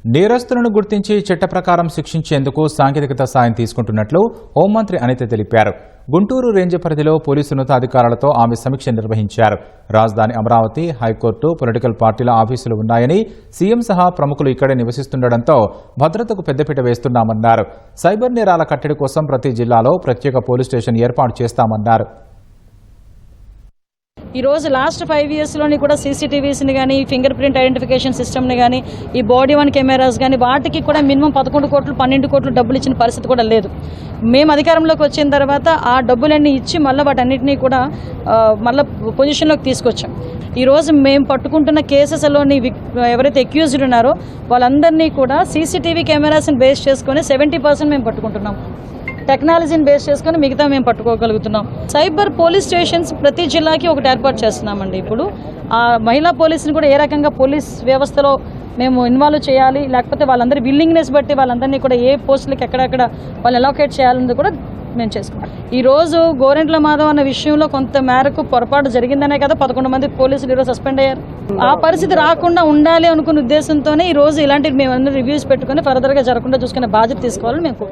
నేరస్తులను గుర్తించి చట్ట ప్రకారం శిక్షించేందుకు సాంకేతికత సాయం తీసుకుంటున్నట్లు హోంమంత్రి అనిత తెలిపారు. గుంటూరు రేంజ్ పరిధిలో పోలీసు ఉన్నతాధికారులతో ఆమె సమీక్ష నిర్వహించారు. రాజధాని అమరావతి, హైకోర్టు, పొలిటికల్ పార్టీల ఆఫీసులు ఉన్నాయని, సీఎం సహా ప్రముఖులు ఇక్కడే నివసిస్తుండటంతో భద్రతకు పెద్దపీట వేస్తున్నామన్నారు. సైబర్ నేరాల కట్టడి కోసం ప్రతి జిల్లాలో ప్రత్యేక పోలీస్ స్టేషన్ ఏర్పాటు చేస్తామన్నారు. ఈ రోజు లాస్ట్ 5 yearsలోని కూడా సీసీటీవీస్ని కానీ, ఫింగర్ ప్రింట్ ఐడెంటిఫికేషన్ సిస్టమ్ని కానీ, ఈ బాడీ వన్ కెమెరాస్ కానీ వాటికి కూడా మినిమం 11 కోట్లు 12 కోట్లు డబ్బులు ఇచ్చిన పరిస్థితి కూడా లేదు. మేము అధికారంలోకి వచ్చిన తర్వాత ఆ డబ్బులన్నీ ఇచ్చి మళ్ళీ వాటన్నిటినీ కూడా మళ్ళీ పొజిషన్లోకి తీసుకొచ్చాం. ఈరోజు మేము పట్టుకుంటున్న కేసెస్లోని ఎవరైతే అక్యూజ్డ్ ఉన్నారో వాళ్ళందరినీ కూడా సీసీటీవీ కెమెరాస్ని బేస్ చేసుకొని 70% మేము పట్టుకుంటున్నాం. టెక్నాలజీని బేస్ చేసుకొని మిగతా మేము పట్టుకోగలుగుతున్నాం. సైబర్ పోలీస్ స్టేషన్స్ ప్రతి జిల్లాకి ఒకటి ఏర్పాటు చేస్తున్నామండి. ఇప్పుడు ఆ మహిళా పోలీసుని కూడా ఏ రకంగా పోలీస్ వ్యవస్థలో మేము ఇన్వాల్వ్ చేయాలి, లేకపోతే వాళ్ళందరి విల్లింగ్నెస్ బట్టి వాళ్ళందరినీ కూడా ఏ పోస్టులకి ఎక్కడెక్కడ వాళ్ళు అలొకేట్ చేయాలన్నది కూడా మేము చేసుకున్నాం. ఈరోజు గోరెంట్ల మాధవ్ అన్న విషయంలో కొంత మేరకు పొరపాటు జరిగిందనే కదా 11 మంది పోలీసులు ఈరోజు సస్పెండ్ అయ్యారు. ఆ పరిస్థితి రాకుండా ఉండాలి అనుకున్న ఉద్దేశంతోనే ఈరోజు ఇలాంటివి మేము రివ్యూస్ పెట్టుకుని ఫర్దర్గా జరగకుండా చూసుకునే బాధ్యత తీసుకోవాలని మేము